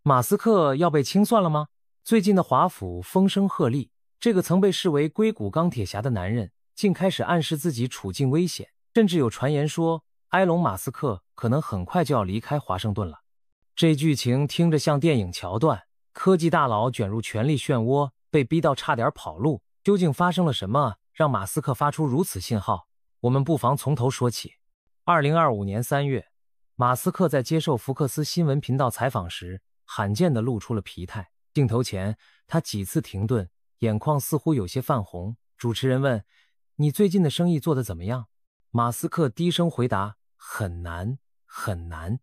马斯克要被清算了吗？最近的华府风声鹤唳，这个曾被视为硅谷钢铁侠的男人，竟开始暗示自己处境危险，甚至有传言说，埃隆·马斯克可能很快就要离开华盛顿了。这剧情听着像电影桥段，科技大佬卷入权力漩涡，被逼到差点跑路，究竟发生了什么，让马斯克发出如此信号？我们不妨从头说起。2025年3月，马斯克在接受福克斯新闻频道采访时，罕见地露出了疲态。镜头前，他几次停顿，眼眶似乎有些泛红。主持人问：“你最近的生意做得怎么样？”马斯克低声回答：“很难，很难。”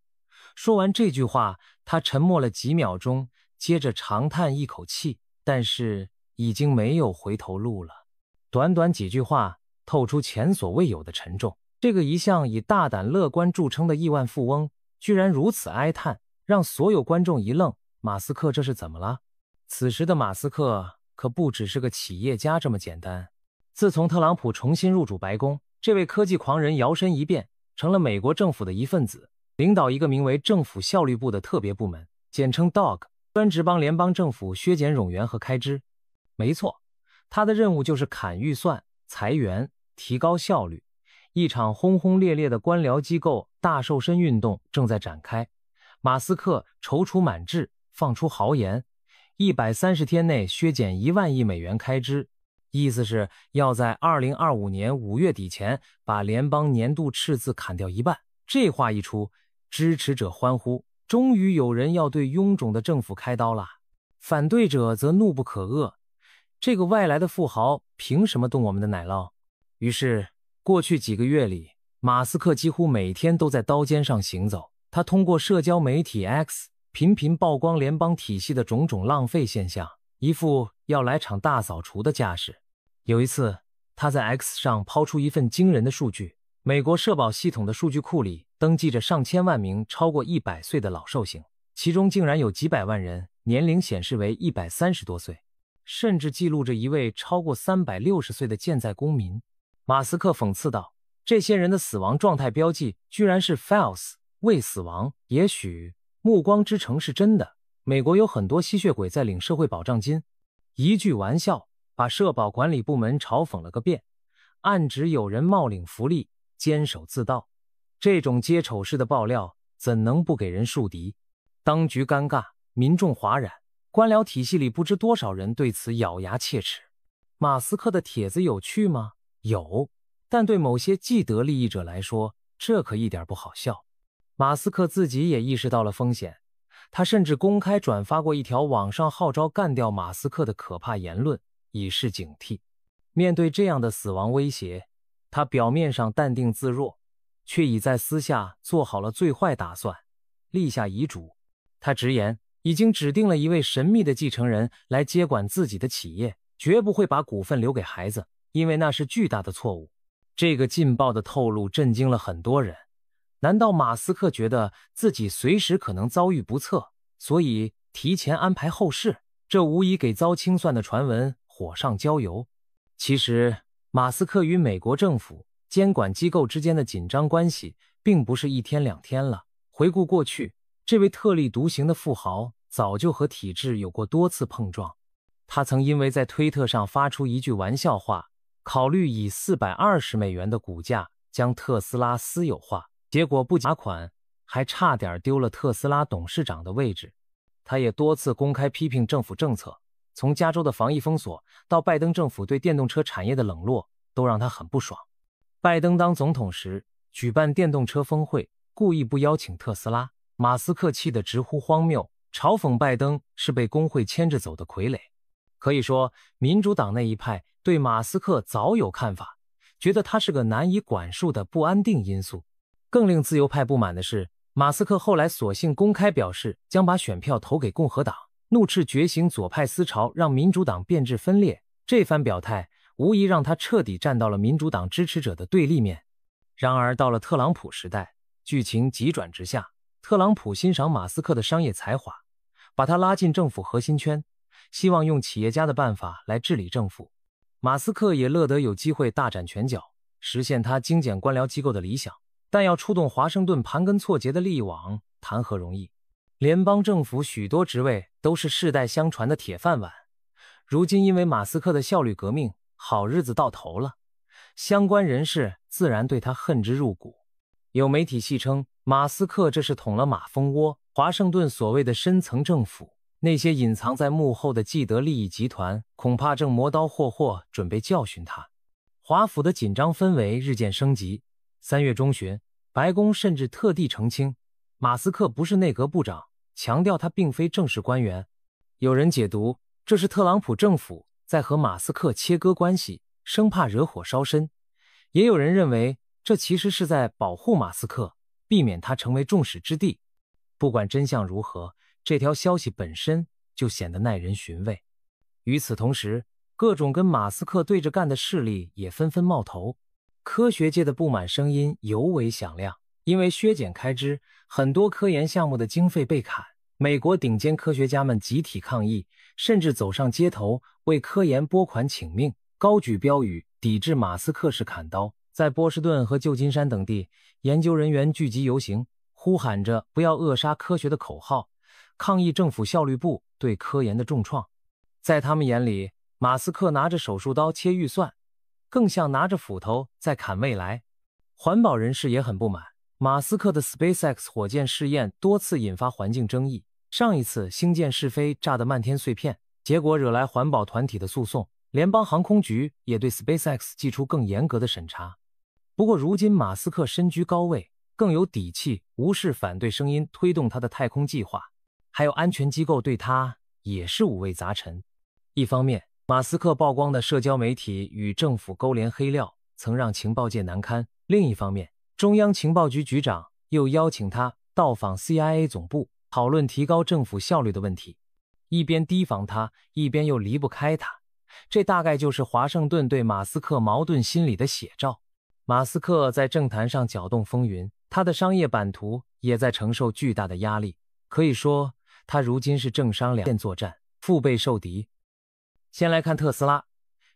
说完这句话，他沉默了几秒钟，接着长叹一口气，但是已经没有回头路了。短短几句话，透出前所未有的沉重。这个一向以大胆乐观著称的亿万富翁，居然如此哀叹，让所有观众一愣。马斯克这是怎么了？此时的马斯克可不只是个企业家这么简单。自从特朗普重新入主白宫，这位科技狂人摇身一变，成了美国政府的一份子，领导一个名为政府效率部的特别部门，简称 DOG， 专职帮联邦政府削减冗员和开支。没错，他的任务就是砍预算、裁员、提高效率。一场轰轰烈烈的官僚机构大瘦身运动正在展开。马斯克踌躇满志，放出豪言，130天内削减1万亿美元开支，意思是要在2025年5月底前把联邦年度赤字砍掉一半。这话一出，支持者欢呼，终于有人要对臃肿的政府开刀了。反对者则怒不可遏，这个外来的富豪凭什么动我们的奶酪？于是过去几个月里，马斯克几乎每天都在刀尖上行走。他通过社交媒体 X 频频曝光联邦体系的种种浪费现象，一副要来场大扫除的架势。有一次，他在 X 上抛出一份惊人的数据：美国社保系统的数据库里登记着上千万名超过100岁的老寿星，其中竟然有几百万人年龄显示为130多岁，甚至记录着一位超过360岁的健在公民。马斯克讽刺道：“这些人的死亡状态标记居然是 false。”未死亡。也许暮光之城是真的，美国有很多吸血鬼在领社会保障金。一句玩笑把社保管理部门嘲讽了个遍，暗指有人冒领福利，监守自盗。这种揭丑式的爆料怎能不给人树敌？当局尴尬，民众哗然，官僚体系里不知多少人对此咬牙切齿。马斯克的帖子有趣吗？有，但对某些既得利益者来说，这可一点不好笑。马斯克自己也意识到了风险，他甚至公开转发过一条网上号召干掉马斯克的可怕言论，以示警惕。面对这样的死亡威胁，他表面上淡定自若，却已在私下做好了最坏打算，立下遗嘱。他直言，已经指定了一位神秘的继承人来接管自己的企业，绝不会把股份留给孩子，因为那是巨大的错误。这个劲爆的透露震惊了很多人。难道马斯克觉得自己随时可能遭遇不测，所以提前安排后事？这无疑给遭清算的传闻火上浇油。其实，马斯克与美国政府监管机构之间的紧张关系并不是一天两天了。回顾过去，这位特立独行的富豪早就和体制有过多次碰撞。他曾因为在推特上发出一句玩笑话，考虑以420美元的股价将特斯拉私有化，结果不仅罚款，还差点丢了特斯拉董事长的位置。他也多次公开批评政府政策，从加州的防疫封锁到拜登政府对电动车产业的冷落，都让他很不爽。拜登当总统时举办电动车峰会，故意不邀请特斯拉，马斯克气得直呼荒谬，嘲讽拜登是被工会牵着走的傀儡。可以说，民主党那一派对马斯克早有看法，觉得他是个难以管束的不安定因素。更令自由派不满的是，马斯克后来索性公开表示将把选票投给共和党，怒斥觉醒左派思潮让民主党变质分裂。这番表态无疑让他彻底站到了民主党支持者的对立面。然而到了特朗普时代，剧情急转直下。特朗普欣赏马斯克的商业才华，把他拉进政府核心圈，希望用企业家的办法来治理政府。马斯克也乐得有机会大展拳脚，实现他精简官僚机构的理想。但要触动华盛顿盘根错节的利益网，谈何容易？联邦政府许多职位都是世代相传的铁饭碗，如今因为马斯克的效率革命，好日子到头了，相关人士自然对他恨之入骨。有媒体戏称，马斯克这是捅了马蜂窝，华盛顿所谓的深层政府，那些隐藏在幕后的既得利益集团恐怕正磨刀霍霍，准备教训他。华府的紧张氛围日渐升级。3月中旬，白宫甚至特地澄清，马斯克不是内阁部长，强调他并非正式官员。有人解读，这是特朗普政府在和马斯克切割关系，生怕惹火烧身。也有人认为，这其实是在保护马斯克，避免他成为众矢之的。不管真相如何，这条消息本身就显得耐人寻味。与此同时，各种跟马斯克对着干的势力也纷纷冒头，科学界的不满声音尤为响亮。因为削减开支，很多科研项目的经费被砍，美国顶尖科学家们集体抗议，甚至走上街头为科研拨款请命，高举标语抵制马斯克式砍刀。在波士顿和旧金山等地，研究人员聚集游行，呼喊着不要扼杀科学的口号，抗议政府效率部对科研的重创。在他们眼里，马斯克拿着手术刀切预算，更像拿着斧头在砍未来。环保人士也很不满，马斯克的 SpaceX 火箭试验多次引发环境争议，上一次星舰试飞炸得漫天碎片，结果惹来环保团体的诉讼，联邦航空局也对 SpaceX 祭出更严格的审查。不过如今马斯克身居高位，更有底气无视反对声音推动他的太空计划，还有安全机构对他也是五味杂陈。一方面，马斯克曝光的社交媒体与政府勾连黑料曾让情报界难堪，另一方面，中央情报局局长又邀请他到访 CIA 总部，讨论提高政府效率的问题，一边提防他，一边又离不开他。这大概就是华盛顿对马斯克矛盾心理的写照。马斯克在政坛上搅动风云，他的商业版图也在承受巨大的压力，可以说他如今是政商两线作战，腹背受敌。先来看特斯拉，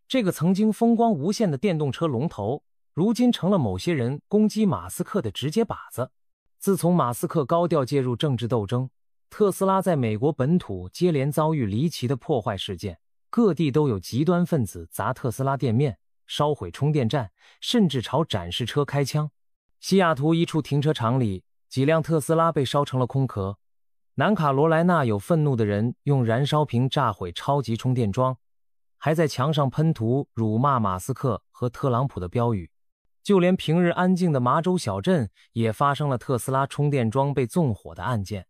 这个曾经风光无限的电动车龙头，如今成了某些人攻击马斯克的直接靶子。自从马斯克高调介入政治斗争，特斯拉在美国本土接连遭遇离奇的破坏事件，各地都有极端分子砸特斯拉店面，烧毁充电站，甚至朝展示车开枪。西雅图一处停车场里，几辆特斯拉被烧成了空壳。南卡罗来纳有愤怒的人用燃烧瓶炸毁超级充电桩，还在墙上喷涂辱骂马斯克和特朗普的标语。就连平日安静的麻州小镇也发生了特斯拉充电桩被纵火的案件。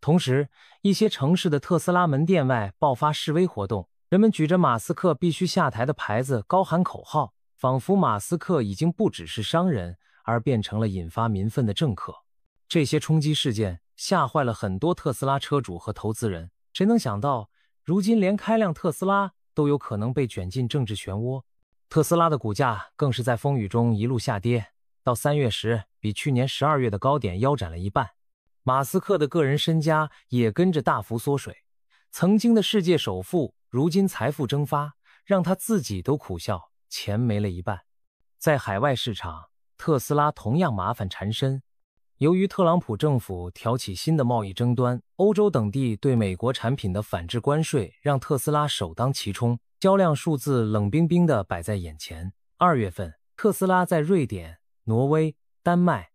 同时，一些城市的特斯拉门店外爆发示威活动，人们举着马斯克必须下台的牌子高喊口号，仿佛马斯克已经不只是商人，而变成了引发民愤的政客。这些冲击事件吓坏了很多特斯拉车主和投资人，谁能想到如今连开辆特斯拉都有可能被卷进政治漩涡。特斯拉的股价更是在风雨中一路下跌，到3月时比去年12月的高点腰斩了一半。马斯克的个人身家也跟着大幅缩水，曾经的世界首富如今财富蒸发，让他自己都苦笑，钱没了一半。在海外市场，特斯拉同样麻烦缠身。由于特朗普政府挑起新的贸易争端，欧洲等地对美国产品的反制关税让特斯拉首当其冲，销量数字冷冰冰地摆在眼前。2月份，特斯拉在瑞典、挪威、丹麦、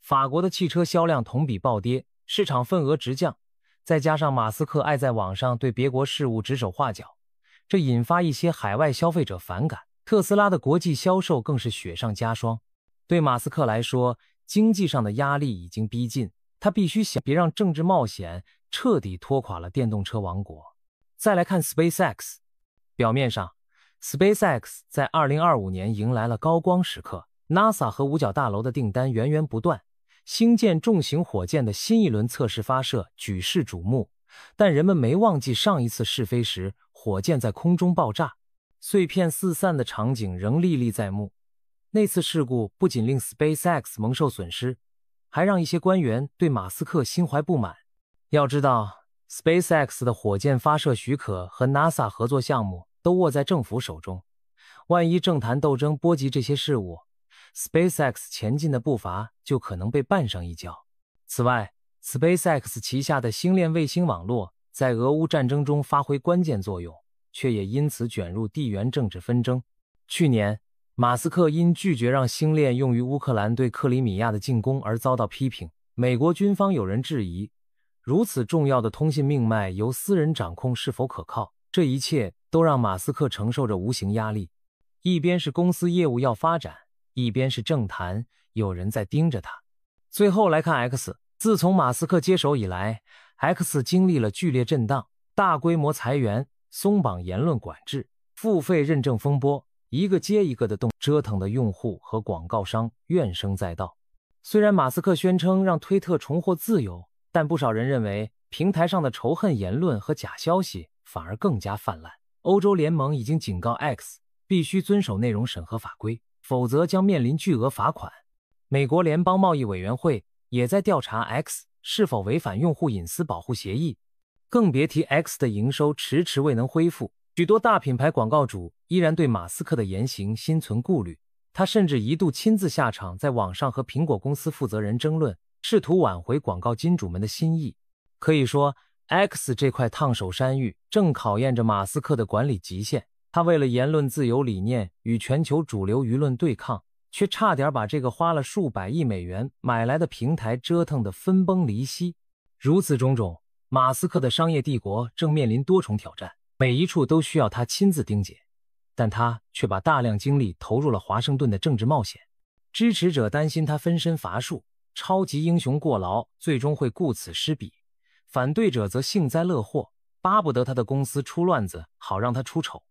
法国的汽车销量同比暴跌，市场份额直降。再加上马斯克爱在网上对别国事务指手画脚，这引发一些海外消费者反感，特斯拉的国际销售更是雪上加霜。对马斯克来说，经济上的压力已经逼近，他必须想别让政治冒险彻底拖垮了电动车王国。再来看 SpaceX， 表面上 SpaceX 在2025年迎来了高光时刻， NASA 和五角大楼的订单源源不断，星舰重型火箭的新一轮测试发射举世瞩目。但人们没忘记上一次试飞时，火箭在空中爆炸，碎片四散的场景仍历历在目。那次事故不仅令 SpaceX 蒙受损失，还让一些官员对马斯克心怀不满。要知道 SpaceX 的火箭发射许可和 NASA 合作项目都握在政府手中，万一政坛斗争波及这些事务， SpaceX 前进的步伐就可能被绊上一脚。此外， SpaceX 旗下的星链卫星网络在俄乌战争中发挥关键作用，却也因此卷入地缘政治纷争。去年，马斯克因拒绝让星链用于乌克兰对克里米亚的进攻而遭到批评。美国军方有人质疑，如此重要的通信命脉由私人掌控是否可靠？这一切都让马斯克承受着无形压力。一边是公司业务要发展，一边是政坛有人在盯着他。最后来看 X， 自从马斯克接手以来， X 经历了剧烈震荡，大规模裁员，松绑言论管制，付费认证风波，一个接一个的折腾的用户和广告商怨声载道。虽然马斯克宣称让推特重获自由，但不少人认为平台上的仇恨言论和假消息反而更加泛滥。欧洲联盟已经警告 X 必须遵守内容审核法规，否则将面临巨额罚款。美国联邦贸易委员会也在调查 X 是否违反用户隐私保护协议，更别提 X 的营收迟迟未能恢复。许多大品牌广告主依然对马斯克的言行心存顾虑，他甚至一度亲自下场，在网上和苹果公司负责人争论，试图挽回广告金主们的心意。可以说 X 这块烫手山芋正考验着马斯克的管理极限。他为了言论自由理念与全球主流舆论对抗，却差点把这个花了数百亿美元买来的平台折腾得分崩离析。如此种种，马斯克的商业帝国正面临多重挑战，每一处都需要他亲自盯紧。但他却把大量精力投入了华盛顿的政治冒险。支持者担心他分身乏术，超级英雄过劳，最终会顾此失彼；反对者则幸灾乐祸，巴不得他的公司出乱子，好让他出丑。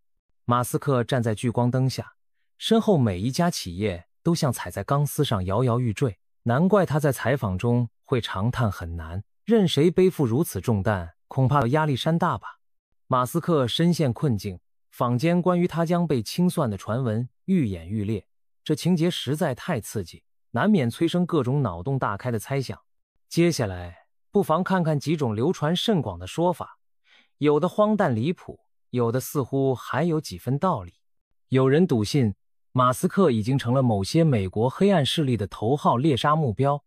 马斯克站在聚光灯下，身后每一家企业都像踩在钢丝上摇摇欲坠，难怪他在采访中会长叹很难，任谁背负如此重担，恐怕压力山大吧。马斯克深陷困境，坊间关于他将被清算的传闻愈演愈烈，这情节实在太刺激，难免催生各种脑洞大开的猜想。接下来不妨看看几种流传甚广的说法，有的荒诞离谱，有的似乎还有几分道理。有人笃信马斯克已经成了某些美国黑暗势力的头号猎杀目标，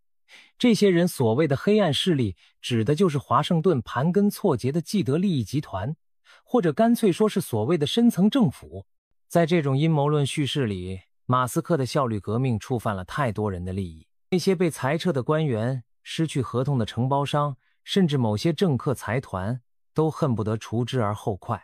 这些人所谓的黑暗势力指的就是华盛顿盘根错节的既得利益集团，或者干脆说是所谓的深层政府。在这种阴谋论叙事里，马斯克的效率革命触犯了太多人的利益，那些被裁撤的官员、失去合同的承包商，甚至某些政客财团都恨不得除之而后快。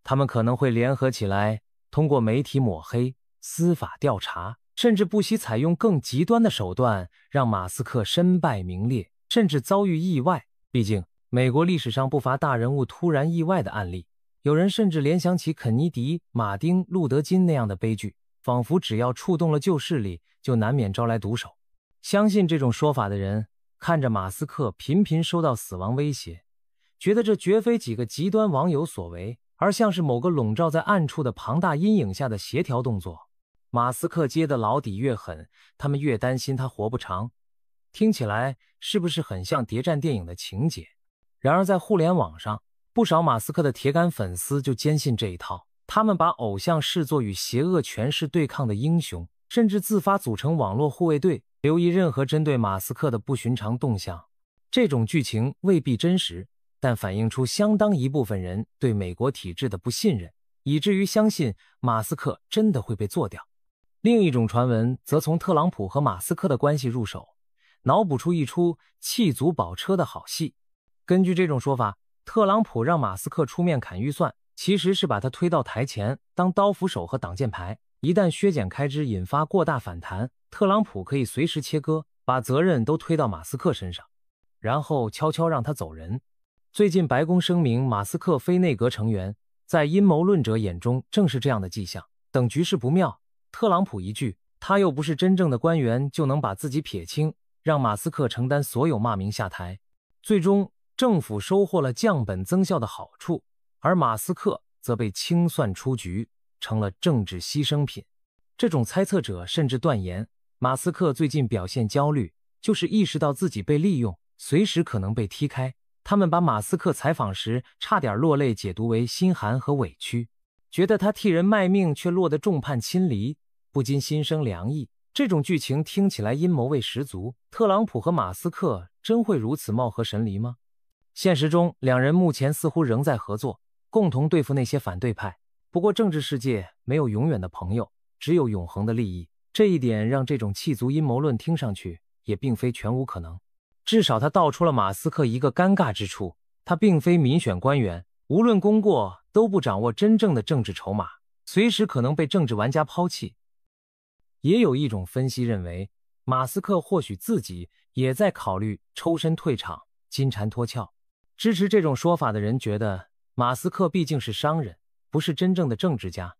他们可能会联合起来，通过媒体抹黑、司法调查，甚至不惜采用更极端的手段，让马斯克身败名裂，甚至遭遇意外。毕竟美国历史上不乏大人物突然意外的案例，有人甚至联想起肯尼迪、马丁·路德·金那样的悲剧，仿佛只要触动了旧势力，就难免招来毒手。相信这种说法的人，看着马斯克频频收到死亡威胁，觉得这绝非几个极端网友所为，而像是某个笼罩在暗处的庞大阴影下的协调动作。马斯克接的牢底越狠，他们越担心他活不长。听起来是不是很像谍战电影的情节？然而在互联网上，不少马斯克的铁杆粉丝就坚信这一套，他们把偶像视作与邪恶权势对抗的英雄，甚至自发组成网络护卫队，留意任何针对马斯克的不寻常动向。这种剧情未必真实，但反映出相当一部分人对美国体制的不信任，以至于相信马斯克真的会被做掉。另一种传闻则从特朗普和马斯克的关系入手，脑补出一出弃卒保车的好戏。根据这种说法，特朗普让马斯克出面砍预算，其实是把他推到台前当刀斧手和挡箭牌，一旦削减开支引发过大反弹，特朗普可以随时切割，把责任都推到马斯克身上，然后悄悄让他走人。最近白宫声明马斯克非内阁成员，在阴谋论者眼中正是这样的迹象。等局势不妙，特朗普一句他又不是真正的官员，就能把自己撇清，让马斯克承担所有骂名下台。最终政府收获了降本增效的好处，而马斯克则被清算出局，成了政治牺牲品。这种猜测者甚至断言，马斯克最近表现焦虑，就是意识到自己被利用，随时可能被踢开。他们把马斯克采访时差点落泪解读为心寒和委屈，觉得他替人卖命却落得众叛亲离，不禁心生凉意。这种剧情听起来阴谋味十足，特朗普和马斯克真会如此貌合神离吗？现实中，两人目前似乎仍在合作，共同对付那些反对派。不过政治世界没有永远的朋友，只有永恒的利益，这一点让这种弃族阴谋论听上去也并非全无可能。至少他道出了马斯克一个尴尬之处，他并非民选官员，无论功过都不掌握真正的政治筹码，随时可能被政治玩家抛弃。也有一种分析认为，马斯克或许自己也在考虑抽身退场，金蝉脱壳。支持这种说法的人觉得，马斯克毕竟是商人，不是真正的政治家，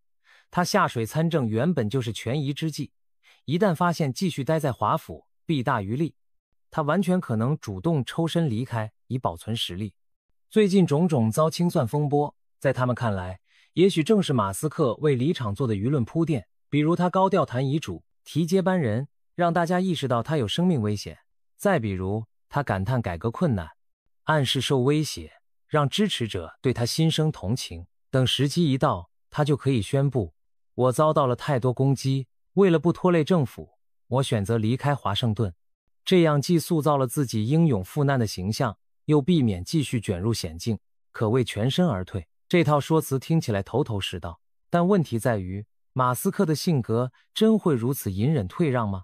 他下水参政原本就是权宜之计，一旦发现继续待在华府弊大于利，他完全可能主动抽身离开，以保存实力。最近种种遭清算风波，在他们看来，也许正是马斯克为离场做的舆论铺垫，比如他高调谈遗嘱、提接班人，让大家意识到他有生命危险；再比如他感叹改革困难，暗示受威胁，让支持者对他心生同情。等时机一到，他就可以宣布：我遭到了太多攻击，为了不拖累政府，我选择离开华盛顿。这样既塑造了自己英勇赴难的形象，又避免继续卷入险境，可谓全身而退。这套说辞听起来头头是道，但问题在于，马斯克的性格真会如此隐忍退让吗？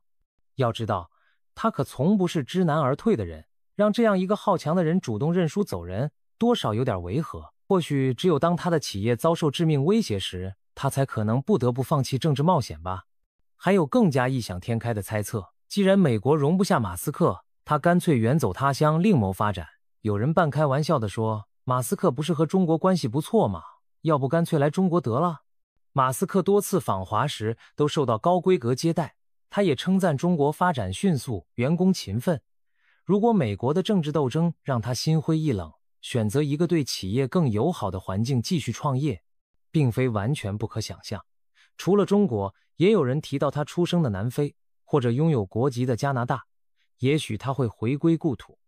要知道，他可从不是知难而退的人，让这样一个好强的人主动认输走人，多少有点违和。或许只有当他的企业遭受致命威胁时，他才可能不得不放弃政治冒险吧。还有更加异想天开的猜测，既然美国容不下马斯克，他干脆远走他乡另谋发展。有人半开玩笑地说，马斯克不是和中国关系不错吗？要不干脆来中国得了。马斯克多次访华时都受到高规格接待，他也称赞中国发展迅速，员工勤奋。如果美国的政治斗争让他心灰意冷，选择一个对企业更友好的环境继续创业，并非完全不可想象。除了中国，也有人提到他出生的南非，或者拥有国籍的加拿大，也许他会回归故土。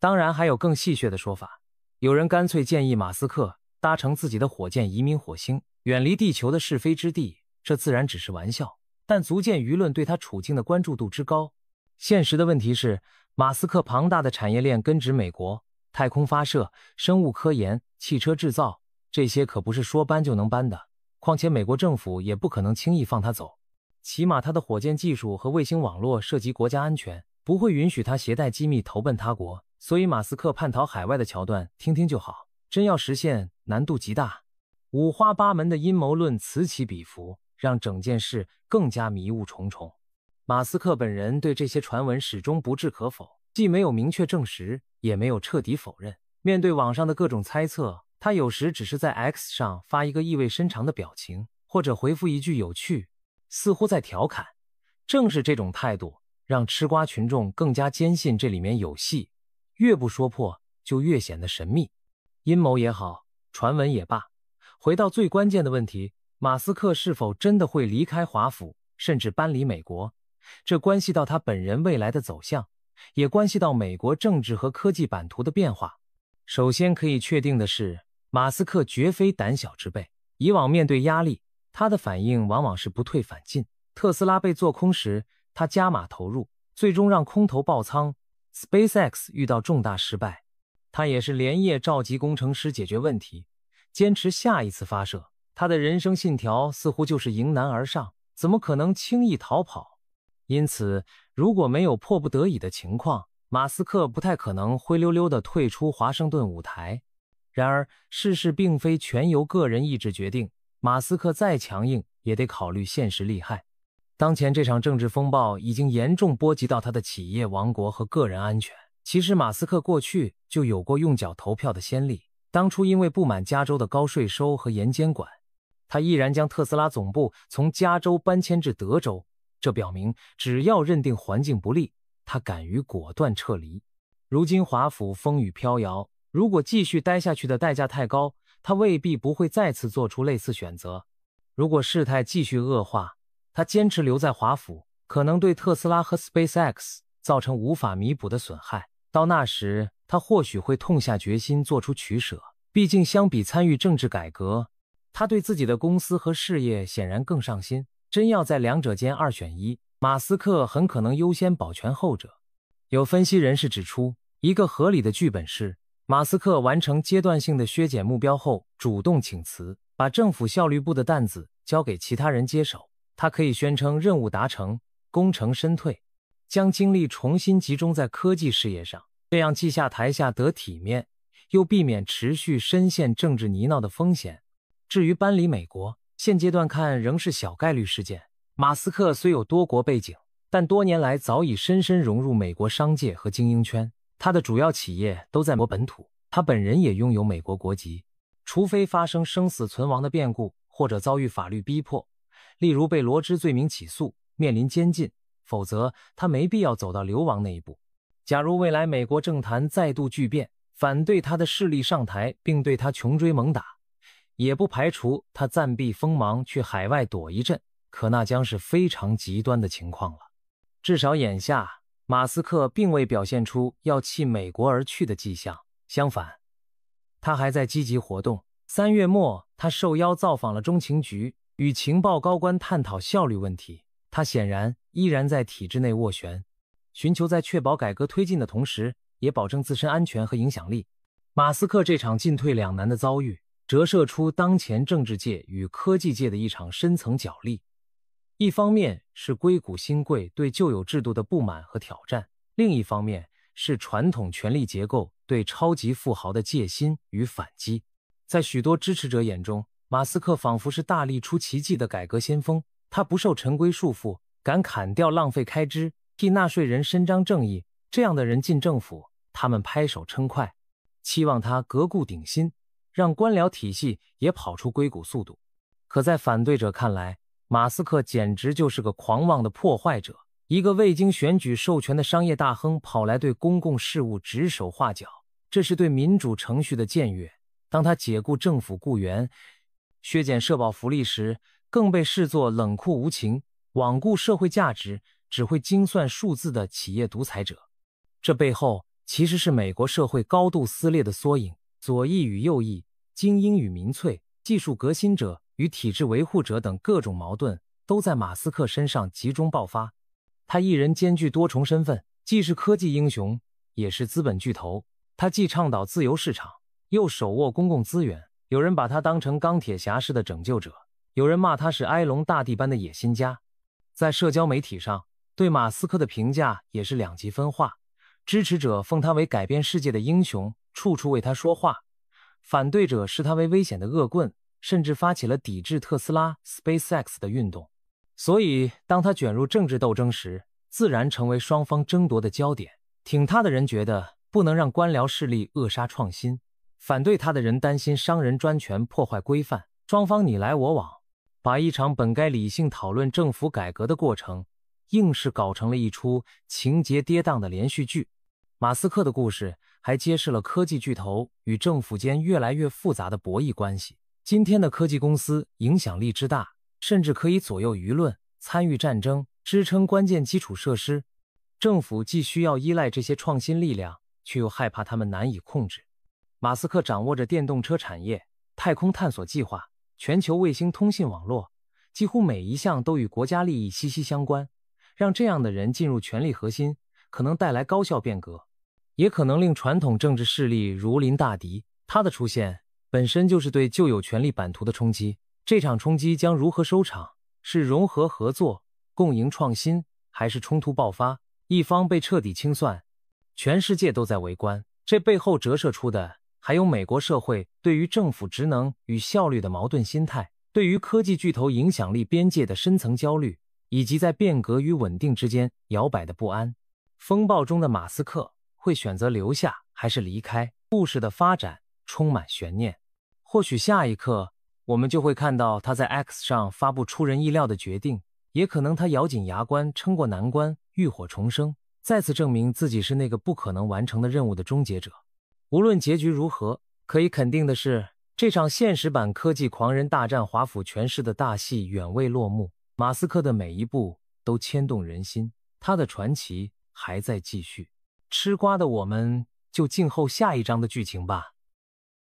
当然还有更戏谑的说法，有人干脆建议马斯克搭乘自己的火箭移民火星，远离地球的是非之地。这自然只是玩笑，但足见舆论对他处境的关注度之高。现实的问题是，马斯克庞大的产业链根植美国，太空发射、生物科研、汽车制造，这些可不是说搬就能搬的。况且美国政府也不可能轻易放他走，起码他的火箭技术和卫星网络涉及国家安全，不会允许他携带机密投奔他国。所以马斯克叛逃海外的桥段听听就好，真要实现难度极大。五花八门的阴谋论此起彼伏，让整件事更加迷雾重重。马斯克本人对这些传闻始终不置可否，既没有明确证实，也没有彻底否认。面对网上的各种猜测，他有时只是在 X 上发一个意味深长的表情，或者回复一句有趣，似乎在调侃。正是这种态度，让吃瓜群众更加坚信这里面有戏，越不说破就越显得神秘。阴谋也好，传闻也罢，回到最关键的问题，马斯克是否真的会离开华府，甚至搬离美国？这关系到他本人未来的走向，也关系到美国政治和科技版图的变化。首先可以确定的是，马斯克绝非胆小之辈，以往面对压力，他的反应往往是不退反进。特斯拉被做空时，他加码投入，最终让空头爆仓。SpaceX 遇到重大失败，他也是连夜召集工程师解决问题，坚持下一次发射。他的人生信条似乎就是迎难而上，怎么可能轻易逃跑？因此，如果没有迫不得已的情况，马斯克不太可能灰溜溜地退出华盛顿舞台。然而，世事并非全由个人意志决定，马斯克再强硬也得考虑现实利害。当前这场政治风暴已经严重波及到他的企业王国和个人安全。其实马斯克过去就有过用脚投票的先例，当初因为不满加州的高税收和严监管，他毅然将特斯拉总部从加州搬迁至德州，这表明只要认定环境不利，他敢于果断撤离。如今华府风雨飘摇，如果继续待下去的代价太高，他未必不会再次做出类似选择。如果事态继续恶化，他坚持留在华府，可能对特斯拉和 SpaceX 造成无法弥补的损害。到那时，他或许会痛下决心做出取舍。毕竟相比参与政治改革，他对自己的公司和事业显然更上心。真要在两者间二选一，马斯克很可能优先保全后者。有分析人士指出，一个合理的剧本是，马斯克完成阶段性的削减目标后，主动请辞，把政府效率部的担子交给其他人接手。他可以宣称任务达成，功成身退，将精力重新集中在科技事业上，这样既下台下得体面，又避免持续深陷政治泥淖的风险。至于搬离美国，现阶段看仍是小概率事件。马斯克虽有多国背景，但多年来早已深深融入美国商界和精英圈，他的主要企业都在美国本土，他本人也拥有美国国籍。除非发生生死存亡的变故，或者遭遇法律逼迫，例如被罗织罪名起诉，面临监禁，否则他没必要走到流亡那一步。假如未来美国政坛再度巨变，反对他的势力上台并对他穷追猛打，也不排除他暂避锋芒去海外躲一阵，可那将是非常极端的情况了。至少眼下，马斯克并未表现出要弃美国而去的迹象，相反，他还在积极活动。3月末，他受邀造访了中情局，与情报高官探讨效率问题。他显然依然在体制内斡旋，寻求在确保改革推进的同时，也保证自身安全和影响力。马斯克这场进退两难的遭遇，折射出当前政治界与科技界的一场深层角力。一方面是硅谷新贵对旧有制度的不满和挑战，另一方面是传统权力结构对超级富豪的戒心与反击。在许多支持者眼中，马斯克仿佛是大力出奇迹的改革先锋，他不受陈规束缚，敢砍掉浪费开支，替纳税人伸张正义，这样的人进政府，他们拍手称快，期望他革故鼎新，让官僚体系也跑出硅谷速度。可在反对者看来，马斯克简直就是个狂妄的破坏者，一个未经选举授权的商业大亨跑来对公共事务指手画脚，这是对民主程序的僭越。当他解雇政府雇员，削减社保福利时，更被视作冷酷无情、罔顾社会价值、只会精算数字的企业独裁者。这背后其实是美国社会高度撕裂的缩影，左翼与右翼、精英与民粹、技术革新者与体制维护者等各种矛盾都在马斯克身上集中爆发。他一人兼具多重身份，既是科技英雄，也是资本巨头。他既倡导自由市场，又手握公共资源。有人把他当成钢铁侠式的拯救者，有人骂他是埃隆大帝般的野心家。在社交媒体上，对马斯克的评价也是两极分化，支持者奉他为改变世界的英雄，处处为他说话；反对者视他为危险的恶棍，甚至发起了抵制特斯拉 SpaceX 的运动。所以当他卷入政治斗争时，自然成为双方争夺的焦点。挺他的人觉得不能让官僚势力扼杀创新，反对他的人担心商人专权破坏规范，双方你来我往，把一场本该理性讨论政府改革的过程，硬是搞成了一出情节跌宕的连续剧。马斯克的故事还揭示了科技巨头与政府间越来越复杂的博弈关系。今天的科技公司影响力之大，甚至可以左右舆论，参与战争，支撑关键基础设施。政府既需要依赖这些创新力量，却又害怕他们难以控制。马斯克掌握着电动车产业、太空探索计划、全球卫星通信网络，几乎每一项都与国家利益息息相关。让这样的人进入权力核心，可能带来高效变革，也可能令传统政治势力如临大敌。他的出现本身就是对旧有权力版图的冲击。这场冲击将如何收场？是融合合作、共赢创新，还是冲突爆发，一方被彻底清算？全世界都在围观，这背后折射出的还有美国社会对于政府职能与效率的矛盾心态，对于科技巨头影响力边界的深层焦虑，以及在变革与稳定之间摇摆的不安。风暴中的马斯克会选择留下还是离开？故事的发展充满悬念。或许下一刻我们就会看到他在 X 上发布出人意料的决定，也可能他咬紧牙关撑过难关，浴火重生，再次证明自己是那个不可能完成的任务的终结者。无论结局如何，可以肯定的是，这场现实版科技狂人大战华府权势的大戏远未落幕。马斯克的每一步都牵动人心，他的传奇还在继续。吃瓜的我们就静候下一章的剧情吧。